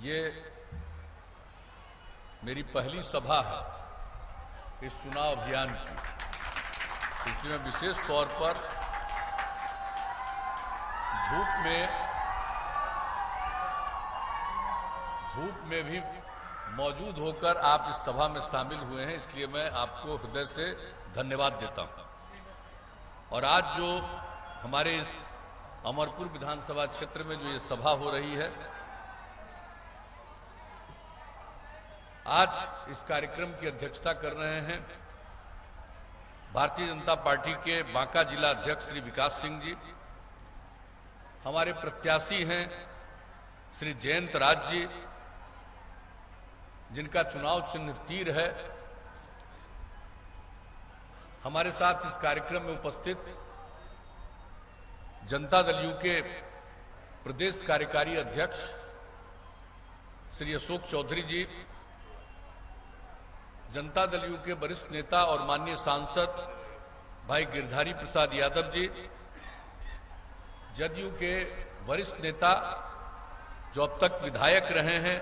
ये मेरी पहली सभा है इस चुनाव अभियान की, इसलिए मैं विशेष तौर पर धूप में भी मौजूद होकर आप इस सभा में शामिल हुए हैं, इसलिए मैं आपको हृदय से धन्यवाद देता हूं। और आज जो हमारे इस अमरपुर विधानसभा क्षेत्र में जो ये सभा हो रही है, आज इस कार्यक्रम की अध्यक्षता कर रहे हैं भारतीय जनता पार्टी के बांका जिला अध्यक्ष श्री विकास सिंह जी। हमारे प्रत्याशी हैं श्री जयंत राज जी, जिनका चुनाव चिन्ह तीर है। हमारे साथ इस कार्यक्रम में उपस्थित जनता दल यू के प्रदेश कार्यकारी अध्यक्ष श्री अशोक चौधरी जी, जनता दल यू के वरिष्ठ नेता और माननीय सांसद भाई गिरधारी प्रसाद यादव जी, जदयू के वरिष्ठ नेता जो अब तक विधायक रहे हैं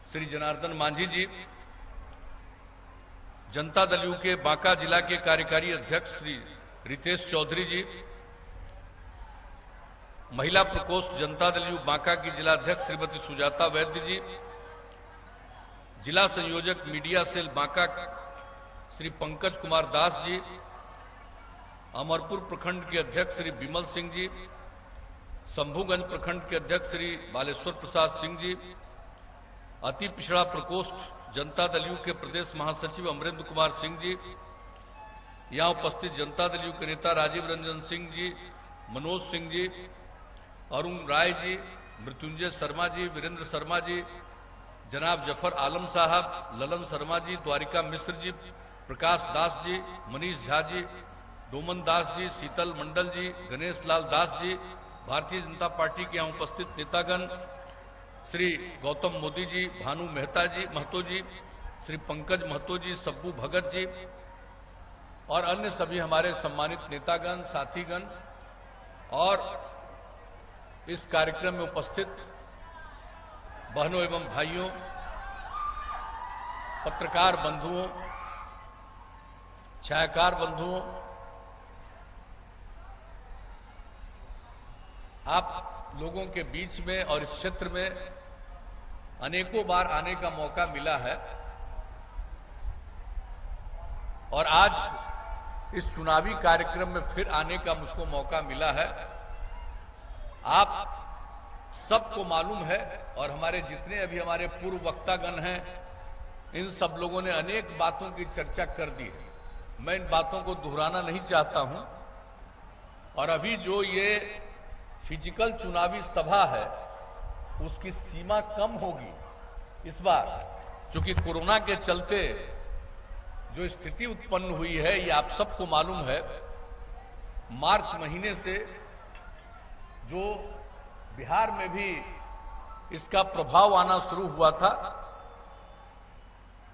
श्री जनार्दन मांझी जी, जनता दल यू के बांका जिला के कार्यकारी अध्यक्ष श्री रितेश चौधरी जी, महिला प्रकोष्ठ जनता दल यू बांका की जिला अध्यक्ष श्रीमती सुजाता वैद्य जी, जिला संयोजक मीडिया सेल बांका श्री पंकज कुमार दास जी, अमरपुर प्रखंड के अध्यक्ष श्री विमल सिंह जी, शंभुगंज प्रखंड के अध्यक्ष श्री बालेश्वर प्रसाद सिंह जी, अति पिछड़ा प्रकोष्ठ जनता दल यू के प्रदेश महासचिव अमरेंद्र कुमार सिंह जी, यहां उपस्थित जनता दल यू के नेता राजीव रंजन सिंह जी, मनोज सिंह जी, अरुण राय जी, मृत्युंजय शर्मा जी, वीरेंद्र शर्मा जी, जनाब जफर आलम साहब, ललन शर्मा जी, द्वारिका मिश्र जी, प्रकाश दास जी, मनीष झा जी, डोमन दास जी, शीतल मंडल जी, गणेश लाल दास जी, भारतीय जनता पार्टी के यहां उपस्थित नेतागण श्री गौतम मोदी जी, भानु महतो जी, श्री पंकज महतो जी, सब्बू भगत जी और अन्य सभी हमारे सम्मानित नेतागण, साथीगण और इस कार्यक्रम में उपस्थित बहनों एवं भाइयों, पत्रकार बंधुओं, छायाकार बंधुओं, आप लोगों के बीच में और इस क्षेत्र में अनेकों बार आने का मौका मिला है और आज इस चुनावी कार्यक्रम में फिर आने का मुझको मौका मिला है। आप सबको मालूम है और हमारे जितने अभी हमारे पूर्व वक्तागण हैं, इन सब लोगों ने अनेक बातों की चर्चा कर दी है। मैं इन बातों को दोहराना नहीं चाहता हूं। और अभी जो ये फिजिकल चुनावी सभा है, उसकी सीमा कम होगी इस बार, क्योंकि कोरोना के चलते जो स्थिति उत्पन्न हुई है, ये आप सबको मालूम है। मार्च महीने से जो बिहार में भी इसका प्रभाव आना शुरू हुआ था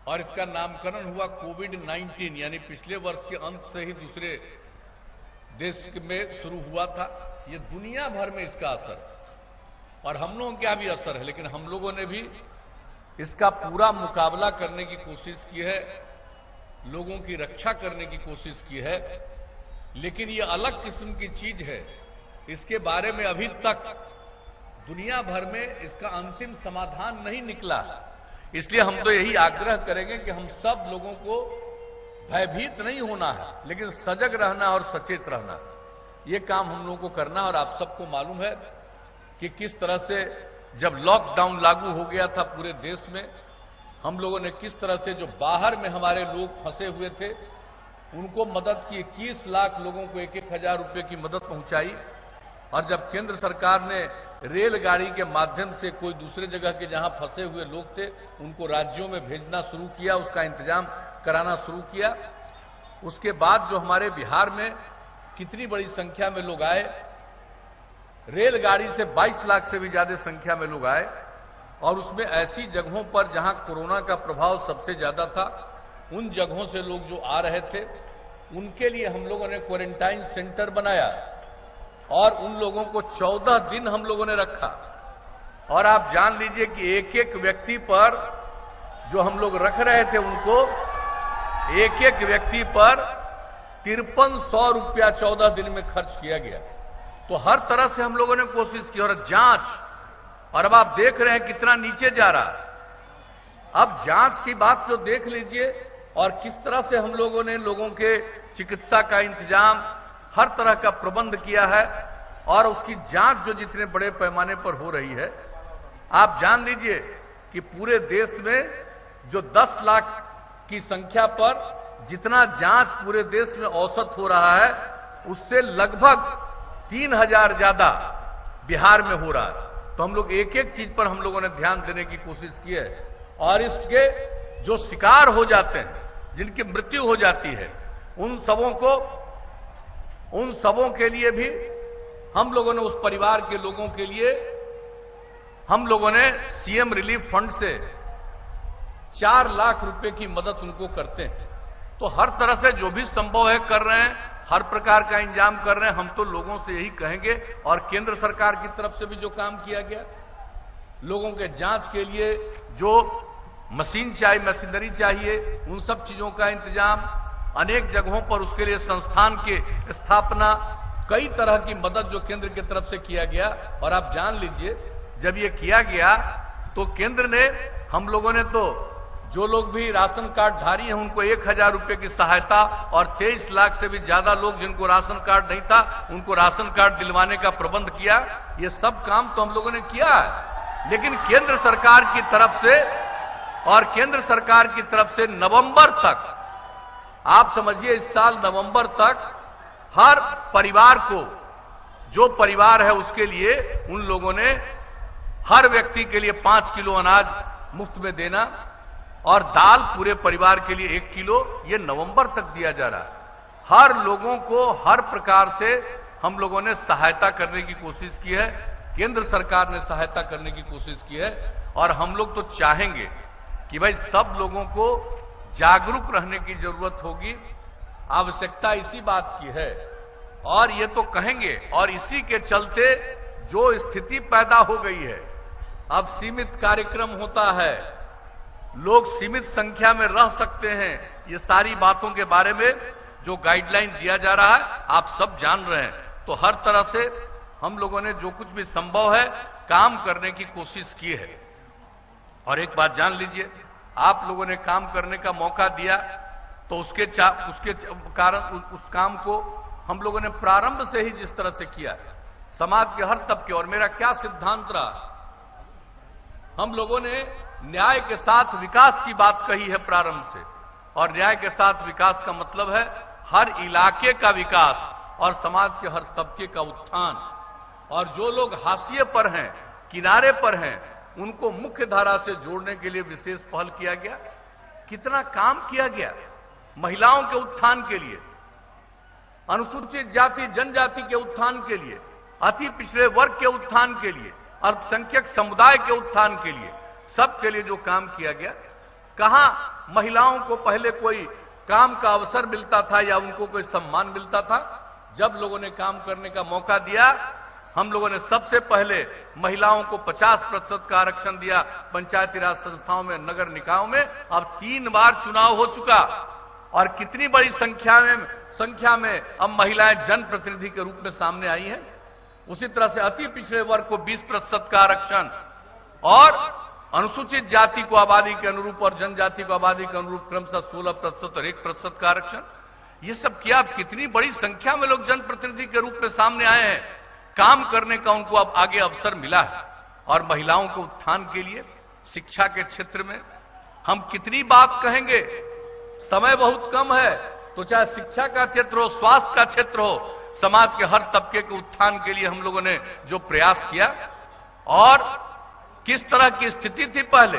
और इसका नामकरण हुआ कोविड-19, यानी पिछले वर्ष के अंत से ही दूसरे देश में शुरू हुआ था। ये दुनिया भर में इसका असर और हम लोगों का भी असर है, लेकिन हम लोगों ने भी इसका पूरा मुकाबला करने की कोशिश की है, लोगों की रक्षा करने की कोशिश की है। लेकिन ये अलग किस्म की चीज है, इसके बारे में अभी तक दुनिया भर में इसका अंतिम समाधान नहीं निकला। इसलिए हम तो यही आग्रह करेंगे कि हम सब लोगों को भयभीत नहीं होना है, लेकिन सजग रहना और सचेत रहना, ये काम हम लोगों को करना। और आप सबको मालूम है कि किस तरह से जब लॉकडाउन लागू हो गया था पूरे देश में, हम लोगों ने किस तरह से जो बाहर में हमारे लोग फंसे हुए थे उनको मदद की। 21 लाख लोगों को 1-1 हजार रुपए की मदद पहुंचाई। और जब केंद्र सरकार ने रेलगाड़ी के माध्यम से कोई दूसरे जगह के जहां फंसे हुए लोग थे उनको राज्यों में भेजना शुरू किया, उसका इंतजाम कराना शुरू किया, उसके बाद जो हमारे बिहार में कितनी बड़ी संख्या में लोग आए, रेलगाड़ी से 22 लाख से भी ज्यादा संख्या में लोग आए। और उसमें ऐसी जगहों पर जहां कोरोना का प्रभाव सबसे ज्यादा था, उन जगहों से लोग जो आ रहे थे उनके लिए हम लोगों ने क्वारंटाइन सेंटर बनाया और उन लोगों को 14 दिन हम लोगों ने रखा। और आप जान लीजिए कि एक एक व्यक्ति पर जो हम लोग रख रहे थे उनको एक एक व्यक्ति पर 5300 रुपया 14 दिन में खर्च किया गया। तो हर तरह से हम लोगों ने कोशिश की और जांच, और अब आप देख रहे हैं कितना नीचे जा रहा है। अब जांच की बात जो देख लीजिए और किस तरह से हम लोगों ने लोगों के चिकित्सा का इंतजाम, हर तरह का प्रबंध किया है और उसकी जांच जो जितने बड़े पैमाने पर हो रही है। आप जान लीजिए कि पूरे देश में जो 10 लाख की संख्या पर जितना जांच पूरे देश में औसत हो रहा है, उससे लगभग 3000 ज्यादा बिहार में हो रहा है। तो हम लोग एक एक चीज पर हम लोगों ने ध्यान देने की कोशिश की है और इसके जो शिकार हो जाते हैं, जिनकी मृत्यु हो जाती है, उन सबों के लिए भी हम लोगों ने, उस परिवार के लोगों के लिए हम लोगों ने सीएम रिलीफ फंड से 4 लाख रुपए की मदद उनको करते हैं। तो हर तरह से जो भी संभव है कर रहे हैं, हर प्रकार का इंतजाम कर रहे हैं। हम तो लोगों से यही कहेंगे, और केंद्र सरकार की तरफ से भी जो काम किया गया, लोगों के जांच के लिए जो मशीनरी चाहिए, उन सब चीजों का इंतजाम, अनेक जगहों पर उसके लिए संस्थान की स्थापना, कई तरह की मदद जो केंद्र की तरफ से किया गया। और आप जान लीजिए जब ये किया गया तो केंद्र ने, हम लोगों ने तो जो लोग भी राशन कार्ड धारी हैं उनको 1000 रुपए की सहायता, और 23 लाख से भी ज्यादा लोग जिनको राशन कार्ड नहीं था उनको राशन कार्ड दिलवाने का प्रबंध किया। ये सब काम तो हम लोगों ने किया है। लेकिन केंद्र सरकार की तरफ से नवंबर तक, आप समझिए इस साल नवंबर तक हर परिवार को, जो परिवार है उसके लिए उन लोगों ने हर व्यक्ति के लिए 5 किलो अनाज मुफ्त में देना, और दाल पूरे परिवार के लिए 1 किलो, ये नवंबर तक दिया जा रहा है। हर लोगों को हर प्रकार से हम लोगों ने सहायता करने की कोशिश की है, केंद्र सरकार ने सहायता करने की कोशिश की है। और हम लोग तो चाहेंगे कि भाई सब लोगों को जागरूक रहने की जरूरत होगी, आवश्यकता इसी बात की है। और ये तो कहेंगे, और इसी के चलते जो स्थिति पैदा हो गई है, अब सीमित कार्यक्रम होता है, लोग सीमित संख्या में रह सकते हैं, ये सारी बातों के बारे में जो गाइडलाइन दिया जा रहा है आप सब जान रहे हैं। तो हर तरह से हम लोगों ने जो कुछ भी संभव है काम करने की कोशिश की है। और एक बात जान लीजिए, आप लोगों ने काम करने का मौका दिया तो उसके कारण उस काम को हम लोगों ने प्रारंभ से ही जिस तरह से किया, समाज के हर तबके, और मेरा क्या सिद्धांत रहा, हम लोगों ने न्याय के साथ विकास की बात कही है प्रारंभ से। और न्याय के साथ विकास का मतलब है हर इलाके का विकास और समाज के हर तबके का उत्थान। और जो लोग हाशिए पर हैं, किनारे पर हैं, उनको मुख्य धारा से जोड़ने के लिए विशेष पहल किया गया। कितना काम किया गया महिलाओं के उत्थान के लिए, अनुसूचित जाति जनजाति के उत्थान के लिए, अति पिछड़े वर्ग के उत्थान के लिए, अल्पसंख्यक समुदाय के उत्थान के लिए, सबके लिए जो काम किया गया। कहां महिलाओं को पहले कोई काम का अवसर मिलता था या उनको कोई सम्मान मिलता था? जब लोगों ने काम करने का मौका दिया, हम लोगों ने सबसे पहले महिलाओं को 50% का आरक्षण दिया पंचायती राज संस्थाओं में, नगर निकायों में। अब 3 बार चुनाव हो चुका और कितनी बड़ी संख्या में अब महिलाएं जनप्रतिनिधि के रूप में सामने आई हैं। उसी तरह से अति पिछड़े वर्ग को 20% का आरक्षण, और अनुसूचित जाति को आबादी के अनुरूप और जनजाति को आबादी के अनुरूप क्रमशः 16% और 1% का आरक्षण। ये सब किया। अब कितनी बड़ी संख्या में लोग जनप्रतिनिधि के रूप में सामने आए हैं, काम करने का उनको अब आगे अवसर मिला है। और महिलाओं के उत्थान के लिए शिक्षा के क्षेत्र में हम कितनी बात कहेंगे, समय बहुत कम है, तो चाहे शिक्षा का क्षेत्र हो, स्वास्थ्य का क्षेत्र हो, समाज के हर तबके के उत्थान के लिए हम लोगों ने जो प्रयास किया। और किस तरह की स्थिति थी पहले,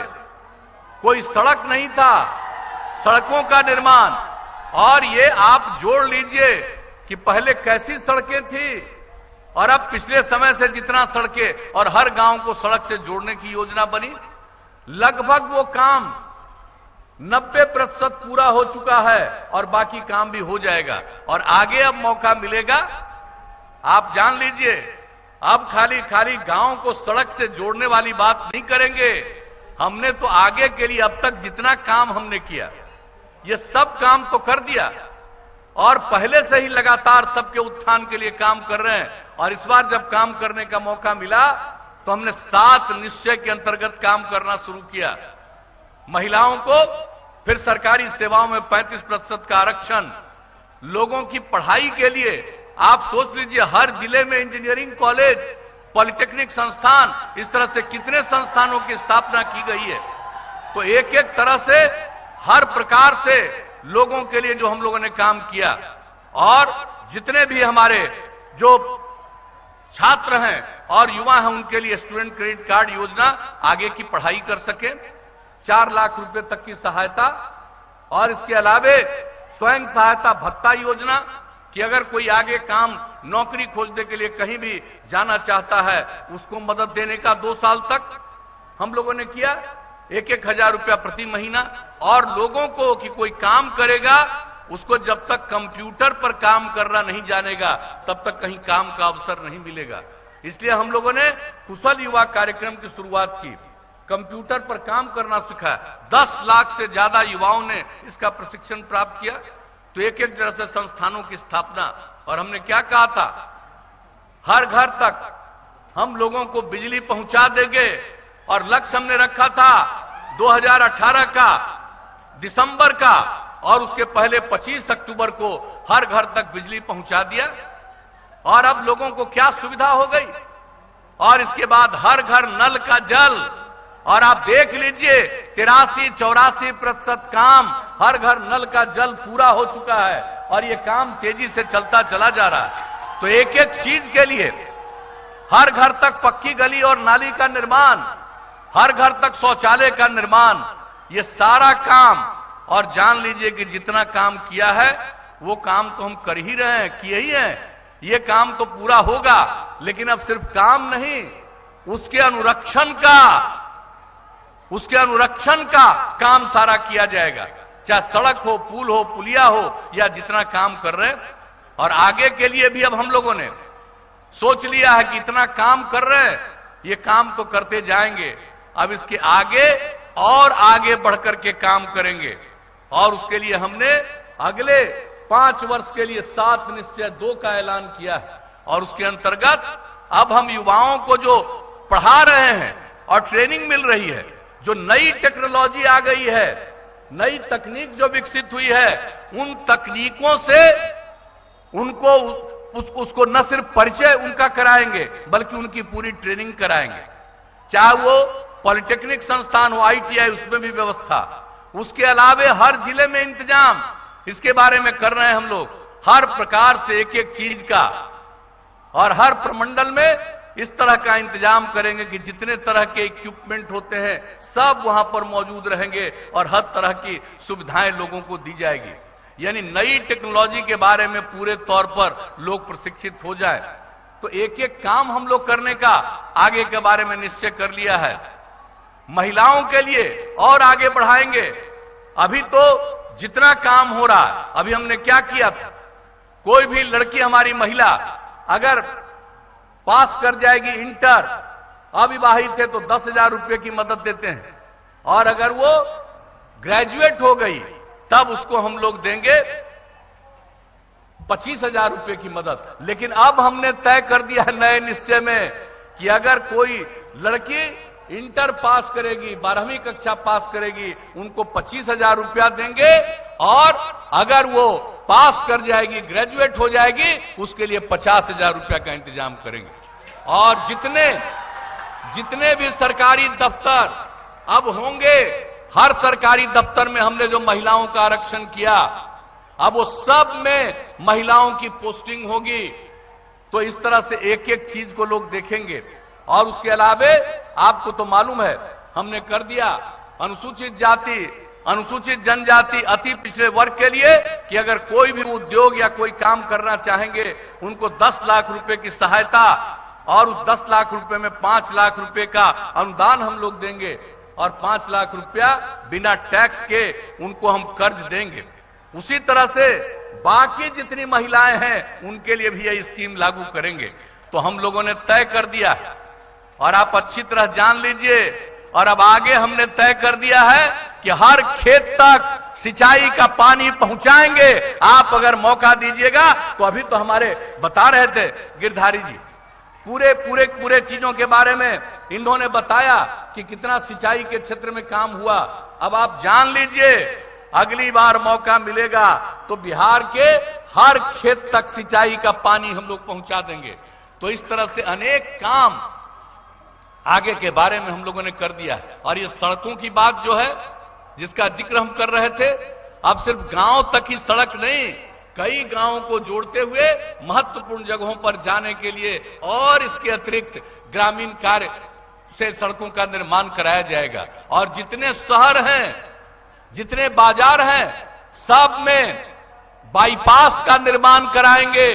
कोई सड़क नहीं था, सड़कों का निर्माण। और ये आप जोड़ लीजिए कि पहले कैसी सड़कें थी और अब पिछले समय से जितना सड़कें और हर गांव को सड़क से जोड़ने की योजना बनी, लगभग वो काम 90% पूरा हो चुका है और बाकी काम भी हो जाएगा और आगे अब मौका मिलेगा। आप जान लीजिए, अब खाली खाली गांव को सड़क से जोड़ने वाली बात नहीं करेंगे। हमने तो आगे के लिए अब तक जितना काम हमने किया, ये सब काम तो कर दिया और पहले से ही लगातार सबके उत्थान के लिए काम कर रहे हैं। और इस बार जब काम करने का मौका मिला तो हमने 7 निश्चय के अंतर्गत काम करना शुरू किया। महिलाओं को फिर सरकारी सेवाओं में 35% का आरक्षण, लोगों की पढ़ाई के लिए आप सोच लीजिए हर जिले में इंजीनियरिंग कॉलेज, पॉलिटेक्निक संस्थान, इस तरह से कितने संस्थानों की स्थापना की गई है। तो एक एक तरह से हर प्रकार से लोगों के लिए जो हम लोगों ने काम किया, और जितने भी हमारे जो छात्र हैं और युवा हैं उनके लिए स्टूडेंट क्रेडिट कार्ड योजना, आगे की पढ़ाई कर सके, 4 लाख रुपए तक की सहायता, और इसके अलावे स्वयं सहायता भत्ता योजना कि अगर कोई आगे काम नौकरी खोजने के लिए कहीं भी जाना चाहता है उसको मदद देने का 2 साल तक हम लोगों ने किया, 1-1 हजार रुपया प्रति महीना। और लोगों को कि कोई काम करेगा उसको जब तक कंप्यूटर पर काम करना नहीं जानेगा तब तक कहीं काम का अवसर नहीं मिलेगा। इसलिए हम लोगों ने कुशल युवा कार्यक्रम की शुरुआत की, कंप्यूटर पर काम करना सिखाया। 10 लाख से ज्यादा युवाओं ने इसका प्रशिक्षण प्राप्त किया। तो एक एक तरह से संस्थानों की स्थापना, और हमने क्या कहा था, हर घर तक हम लोगों को बिजली पहुंचा देंगे। और लक्ष्य हमने रखा था 2018 का दिसंबर का, और उसके पहले 25 अक्टूबर को हर घर तक बिजली पहुंचा दिया। और अब लोगों को क्या सुविधा हो गई, और इसके बाद हर घर नल का जल, और आप देख लीजिए 83-84% काम, हर घर नल का जल पूरा हो चुका है और ये काम तेजी से चलता चला जा रहा है। तो एक एक चीज के लिए हर घर तक पक्की गली और नाली का निर्माण, हर घर तक शौचालय का निर्माण, ये सारा काम, और जान लीजिए कि जितना काम किया है वो काम तो हम कर ही रहे हैं, किए ही हैं। ये काम तो पूरा होगा, लेकिन अब सिर्फ काम नहीं, उसके अनुरक्षण का काम सारा किया जाएगा, चाहे सड़क हो, पुल हो, पुलिया हो, या जितना काम कर रहे हैं। और आगे के लिए भी अब हम लोगों ने सोच लिया है कि इतना काम कर रहे हैं, ये काम तो करते जाएंगे, अब इसके आगे और आगे बढ़कर के काम करेंगे। और उसके लिए हमने अगले 5 वर्ष के लिए 7 निश्चय 2 का ऐलान किया है। और उसके अंतर्गत अब हम युवाओं को जो पढ़ा रहे हैं और ट्रेनिंग मिल रही है, जो नई टेक्नोलॉजी आ गई है, नई तकनीक जो विकसित हुई है, उन तकनीकों से उनको उसको न सिर्फ परिचय उनका कराएंगे बल्कि उनकी पूरी ट्रेनिंग कराएंगे। चाहे वो पॉलिटेक्निक संस्थान हो, ITI, उसमें भी व्यवस्था, उसके अलावे हर जिले में इंतजाम इसके बारे में कर रहे हैं हम लोग, हर प्रकार से एक एक चीज का, और हर प्रमंडल में इस तरह का इंतजाम करेंगे कि जितने तरह के इक्विपमेंट होते हैं सब वहां पर मौजूद रहेंगे और हर तरह की सुविधाएं लोगों को दी जाएगी। यानी नई टेक्नोलॉजी के बारे में पूरे तौर पर लोग प्रशिक्षित हो जाए। तो एक एक काम हम लोग करने का आगे के बारे में निश्चय कर लिया है। महिलाओं के लिए और आगे बढ़ाएंगे। अभी तो जितना काम हो रहा है, अभी हमने क्या किया था, कोई भी लड़की हमारी महिला अगर पास कर जाएगी इंटर, अविवाहित है तो 10,000 रुपये की मदद देते हैं, और अगर वो ग्रेजुएट हो गई तब उसको हम लोग देंगे 25,000 रुपये की मदद। लेकिन अब हमने तय कर दिया है नए निश्चय में कि अगर कोई लड़की इंटर पास करेगी, 12वीं कक्षा पास करेगी, उनको 25,000 रुपया देंगे, और अगर वो पास कर जाएगी, ग्रेजुएट हो जाएगी, उसके लिए 50,000 रुपया का इंतजाम करेंगे। और जितने भी सरकारी दफ्तर अब होंगे, हर सरकारी दफ्तर में हमने जो महिलाओं का आरक्षण किया, अब वो सब में महिलाओं की पोस्टिंग होगी। तो इस तरह से एक एक चीज को लोग देखेंगे। और उसके अलावे आपको तो मालूम है, हमने कर दिया अनुसूचित जाति, अनुसूचित जनजाति, अति पिछड़े वर्ग के लिए कि अगर कोई भी उद्योग या कोई काम करना चाहेंगे उनको 10 लाख रुपए की सहायता, और उस 10 लाख रुपए में 5 लाख रुपए का अनुदान हम लोग देंगे, और 5 लाख रुपया बिना टैक्स के उनको हम कर्ज देंगे। उसी तरह से बाकी जितनी महिलाएं हैं उनके लिए भी यह स्कीम लागू करेंगे। तो हम लोगों ने तय कर दिया है और आप अच्छी तरह जान लीजिए। और अब आगे हमने तय कर दिया है कि हर खेत तक सिंचाई का पानी पहुंचाएंगे। आप अगर मौका दीजिएगा तो अभी तो हमारे बता रहे थे गिरधारी जी पूरे चीजों के बारे में इन्होंने बताया कि कितना सिंचाई के क्षेत्र में काम हुआ। अब आप जान लीजिए अगली बार मौका मिलेगा तो बिहार के हर खेत तक सिंचाई का पानी हम लोग पहुंचा देंगे। तो इस तरह से अनेक काम आगे के बारे में हम लोगों ने कर दिया है। और ये सड़कों की बात जो है जिसका जिक्र हम कर रहे थे, अब सिर्फ गांव तक ही सड़क नहीं, कई गांवों को जोड़ते हुए महत्वपूर्ण जगहों पर जाने के लिए और इसके अतिरिक्त ग्रामीण कार्य से सड़कों का निर्माण कराया जाएगा। और जितने शहर हैं, जितने बाजार हैं, सब में बाईपास का निर्माण कराएंगे।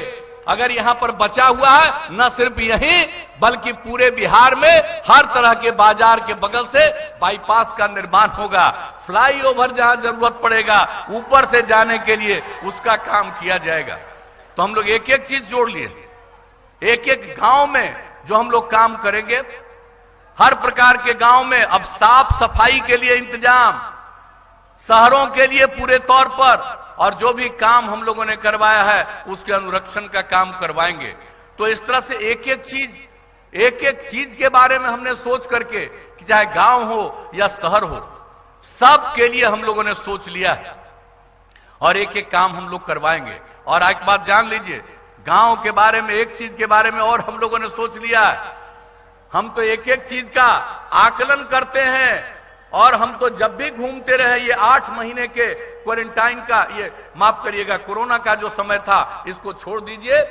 अगर यहां पर बचा हुआ है, न सिर्फ यहीं बल्कि पूरे बिहार में हर तरह के बाजार के बगल से बाईपास का निर्माण होगा। फ्लाईओवर जहां जरूरत पड़ेगा ऊपर से जाने के लिए उसका काम किया जाएगा। तो हम लोग एक एक चीज जोड़ लिए, एक एक गांव में जो हम लोग काम करेंगे, हर प्रकार के गांव में अब साफ सफाई के लिए इंतजाम, शहरों के लिए पूरे तौर पर, और जो भी काम हम लोगों ने करवाया है उसके अनुरक्षण का काम करवाएंगे। तो इस तरह से एक एक चीज के बारे में हमने सोच करके कि चाहे गांव हो या शहर हो, सब के लिए हम लोगों ने सोच लिया है और एक एक काम हम लोग करवाएंगे। और एक बात जान लीजिए, गांव के बारे में एक चीज के बारे में और हम लोगों ने सोच लिया है। हम तो एक एक चीज का आकलन करते हैं और हम तो जब भी घूमते रहे, ये 8 महीने के क्वारंटाइन का, ये माफ करिएगा कोरोना का जो समय था, इसको छोड़ दीजिए,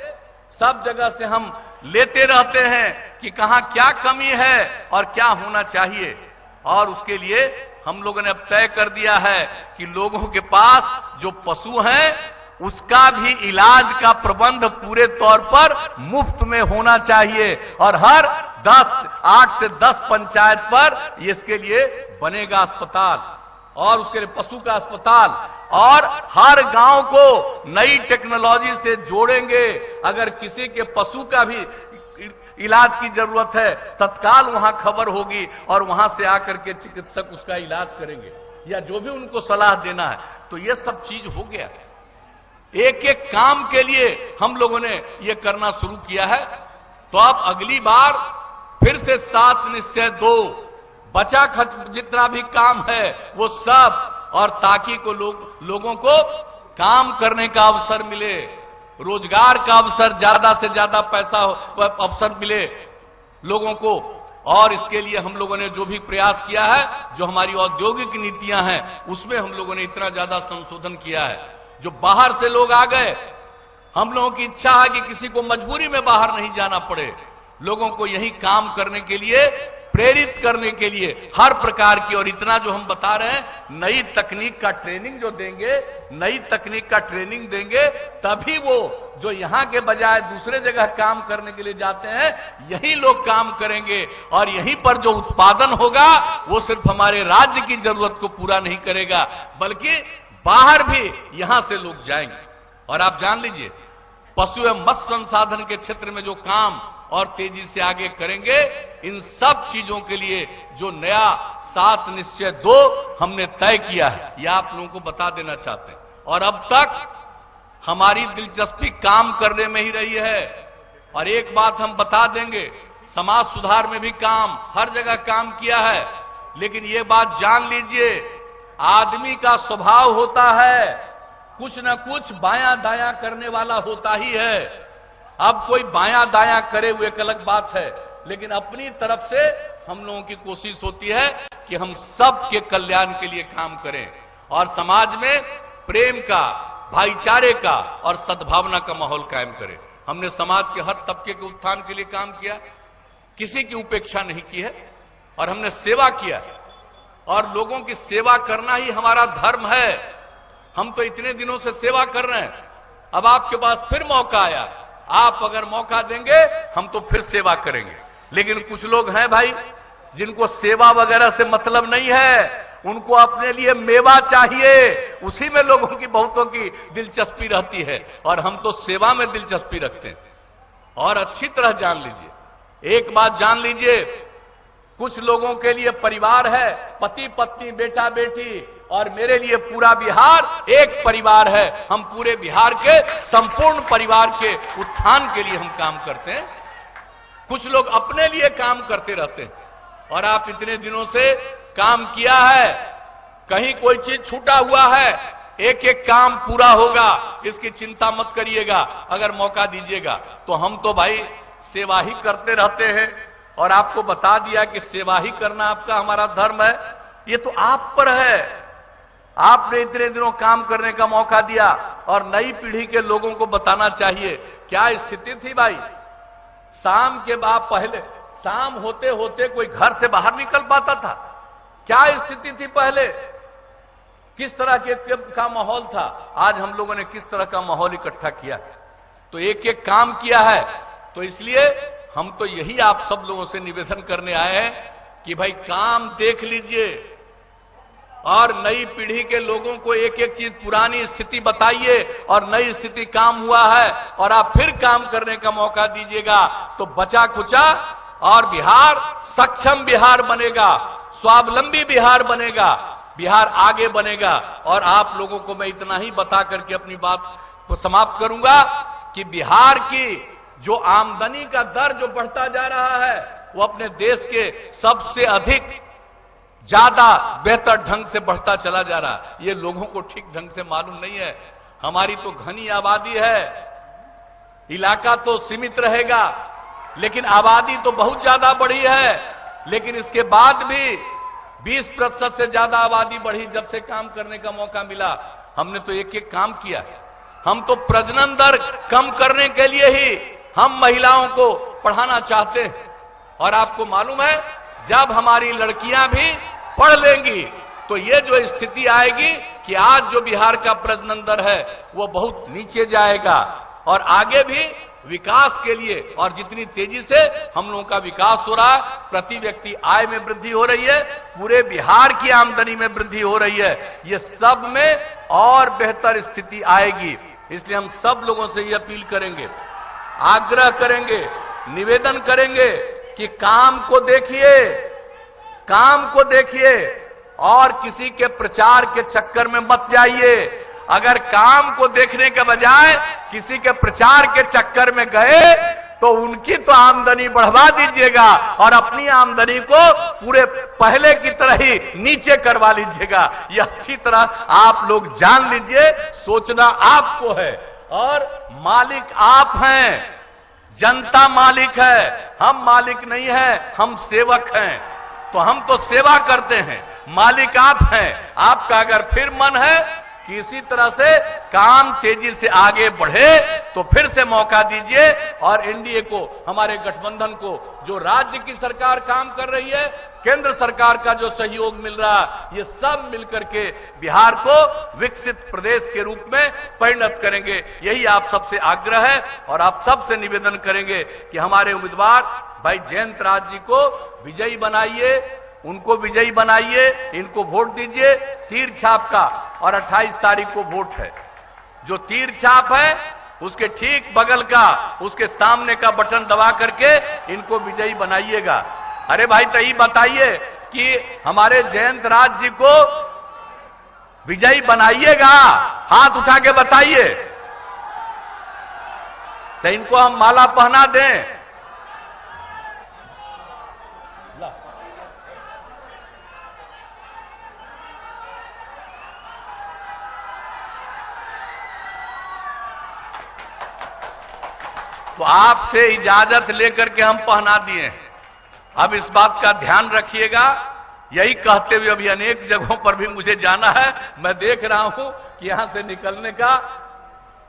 सब जगह से हम लेते रहते हैं कि कहां क्या कमी है और क्या होना चाहिए। और उसके लिए हम लोगों ने अब तय कर दिया है कि लोगों के पास जो पशु हैं उसका भी इलाज का प्रबंध पूरे तौर पर मुफ्त में होना चाहिए। और हर 8 से 10 पंचायत पर इसके लिए बनेगा अस्पताल और उसके लिए पशु का अस्पताल। और हर गांव को नई टेक्नोलॉजी से जोड़ेंगे। अगर किसी के पशु का भी इलाज की जरूरत है, तत्काल वहां खबर होगी और वहां से आकर के चिकित्सक उसका इलाज करेंगे या जो भी उनको सलाह देना है। तो ये सब चीज हो गया। एक एक काम के लिए हम लोगों ने ये करना शुरू किया है। तो अब अगली बार फिर से 7 निश्चय 2 बचा खर्च जितना भी काम है वो सब, और ताकि को लोगों को काम करने का अवसर मिले, रोजगार का अवसर, ज्यादा से ज्यादा पैसा अवसर मिले लोगों को। और इसके लिए हम लोगों ने जो भी प्रयास किया है, जो हमारी औद्योगिक नीतियां हैं, उसमें हम लोगों ने इतना ज्यादा संशोधन किया है। जो बाहर से लोग आ गए, हम लोगों की इच्छा है कि किसी को मजबूरी में बाहर नहीं जाना पड़े, लोगों को यही काम करने के लिए प्रेरित करने के लिए हर प्रकार की। और इतना जो हम बता रहे हैं, नई तकनीक का ट्रेनिंग जो देंगे, नई तकनीक का ट्रेनिंग देंगे, तभी वो जो यहां के बजाय दूसरे जगह काम करने के लिए जाते हैं, यही लोग काम करेंगे। और यहीं पर जो उत्पादन होगा वो सिर्फ हमारे राज्य की जरूरत को पूरा नहीं करेगा, बल्कि बाहर भी यहां से लोग जाएंगे। और आप जान लीजिए, पशु एवं मत्स्य संसाधन के क्षेत्र में जो काम और तेजी से आगे करेंगे, इन सब चीजों के लिए जो नया 7 निश्चय 2 हमने तय किया है, यह आप लोगों को बता देना चाहते हैं। और अब तक हमारी दिलचस्पी काम करने में ही रही है। और एक बात हम बता देंगे, समाज सुधार में भी काम, हर जगह काम किया है। लेकिन ये बात जान लीजिए, आदमी का स्वभाव होता है कुछ न कुछ बायां दायां करने वाला होता ही है। अब कोई बायां दायां करे हुए एक अलग बात है, लेकिन अपनी तरफ से हम लोगों की कोशिश होती है कि हम सबके कल्याण के लिए काम करें और समाज में प्रेम का, भाईचारे का और सद्भावना का माहौल कायम करें। हमने समाज के हर तबके के उत्थान के लिए काम किया, किसी की उपेक्षा नहीं की है, और हमने सेवा किया। और लोगों की सेवा करना ही हमारा धर्म है। हम तो इतने दिनों से सेवा कर रहे हैं, अब आपके पास फिर मौका आया, आप अगर मौका देंगे हम तो फिर सेवा करेंगे। लेकिन कुछ लोग हैं भाई, जिनको सेवा वगैरह से मतलब नहीं है, उनको अपने लिए मेवा चाहिए, उसी में लोगों की, बहुतों की दिलचस्पी रहती है। और हम तो सेवा में दिलचस्पी रखते हैं। और अच्छी तरह जान लीजिए, एक बात जान लीजिए, कुछ लोगों के लिए परिवार है पति पत्नी बेटा बेटी, और मेरे लिए पूरा बिहार एक परिवार है। हम पूरे बिहार के संपूर्ण परिवार के उत्थान के लिए हम काम करते हैं। कुछ लोग अपने लिए काम करते रहते हैं, और आप इतने दिनों से काम किया है, कहीं कोई चीज छूटा हुआ है, एक एक काम पूरा होगा, इसकी चिंता मत करिएगा, अगर मौका दीजिएगा तो। हम तो भाई सेवा ही करते रहते हैं, और आपको बता दिया कि सेवा ही करना आपका हमारा धर्म है। ये तो आप पर है, आपने इतने दिनों काम करने का मौका दिया, और नई पीढ़ी के लोगों को बताना चाहिए क्या स्थिति थी भाई। शाम के बाद पहले, शाम होते होते कोई घर से बाहर निकल पाता था? क्या स्थिति थी पहले? किस तरह का माहौल था? आज हम लोगों ने किस तरह का माहौल इकट्ठा किया, तो एक एक काम किया है। तो इसलिए हम तो यही आप सब लोगों से निवेदन करने आए हैं कि भाई काम देख लीजिए, और नई पीढ़ी के लोगों को एक एक चीज पुरानी स्थिति बताइए, और नई स्थिति काम हुआ है और आप फिर काम करने का मौका दीजिएगा, तो बचा कुचा और बिहार सक्षम बिहार बनेगा, स्वावलंबी बिहार बनेगा, बिहार आगे बनेगा। और आप लोगों को मैं इतना ही बता करके अपनी बात को समाप्त करूंगा कि बिहार की जो आमदनी का दर जो बढ़ता जा रहा है, वो अपने देश के सबसे अधिक ज्यादा बेहतर ढंग से बढ़ता चला जा रहा है। ये लोगों को ठीक ढंग से मालूम नहीं है। हमारी तो घनी आबादी है, इलाका तो सीमित रहेगा, लेकिन आबादी तो बहुत ज्यादा बढ़ी है। लेकिन इसके बाद भी 20% से ज्यादा आबादी बढ़ी जब से काम करने का मौका मिला। हमने तो एक एक काम किया। हम तो प्रजनन दर कम करने के लिए ही हम महिलाओं को पढ़ाना चाहते हैं। और आपको मालूम है, जब हमारी लड़कियां भी पढ़ लेंगी तो ये जो स्थिति आएगी कि आज जो बिहार का प्रजनन दर है वो बहुत नीचे जाएगा, और आगे भी विकास के लिए, और जितनी तेजी से हम लोगों का विकास हो रहा है, प्रति व्यक्ति आय में वृद्धि हो रही है, पूरे बिहार की आमदनी में वृद्धि हो रही है, ये सब में और बेहतर स्थिति आएगी। इसलिए हम सब लोगों से ये अपील करेंगे, आग्रह करेंगे, निवेदन करेंगे कि काम को देखिए, काम को देखिए, और किसी के प्रचार के चक्कर में मत जाइए। अगर काम को देखने के बजाय किसी के प्रचार के चक्कर में गए तो उनकी तो आमदनी बढ़वा दीजिएगा, और अपनी आमदनी को पूरे पहले की तरह ही नीचे करवा लीजिएगा। यह अच्छी तरह आप लोग जान लीजिए। सोचना आपको है, और मालिक आप हैं, जनता मालिक है, हम मालिक नहीं है, हम सेवक हैं। तो हम तो सेवा करते हैं, मालिक आप हैं। आपका अगर फिर मन है कि इसी तरह से काम तेजी से आगे बढ़े तो फिर से मौका दीजिए, और एनडीए को, हमारे गठबंधन को, जो राज्य की सरकार काम कर रही है, केंद्र सरकार का जो सहयोग मिल रहा है, ये सब मिलकर के बिहार को विकसित प्रदेश के रूप में परिणत करेंगे। यही आप सबसे आग्रह है, और आप सबसे निवेदन करेंगे कि हमारे उम्मीदवार भाई जयंत राज जी को विजयी बनाइए, उनको विजयी बनाइए, इनको वोट दीजिए। तीर छाप का, और 28 तारीख को वोट है। जो तीर छाप है उसके ठीक बगल का, उसके सामने का बटन दबा करके इनको विजयी बनाइएगा। अरे भाई तो ये बताइए कि हमारे जयंत राज जी को विजयी बनाइएगा, हाथ उठा के बताइए, तो इनको हम माला पहना दें। तो आपसे इजाजत लेकर के हम पहना दिए हैं। अब इस बात का ध्यान रखिएगा। यही कहते हुए अभी अनेक जगहों पर भी मुझे जाना है। मैं देख रहा हूं कि यहां से निकलने का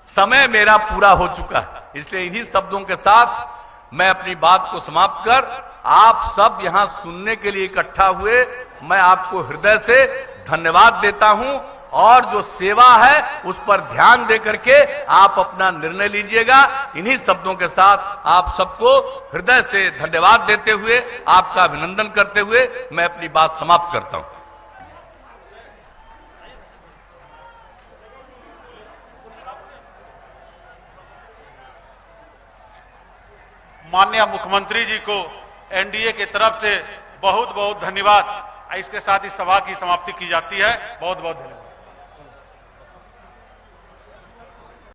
समय मेरा पूरा हो चुका है। इसलिए इन्हीं शब्दों के साथ मैं अपनी बात को समाप्त कर, आप सब यहां सुनने के लिए इकट्ठा हुए, मैं आपको हृदय से धन्यवाद देता हूं। और जो सेवा है उस पर ध्यान देकर के आप अपना निर्णय लीजिएगा। इन्हीं शब्दों के साथ आप सबको हृदय से धन्यवाद देते हुए, आपका अभिनंदन करते हुए मैं अपनी बात समाप्त करता हूं। माननीय मुख्यमंत्री जी को एनडीए की तरफ से बहुत बहुत धन्यवाद। इसके साथ इस सभा की समाप्ति की जाती है। बहुत बहुत धन्यवाद।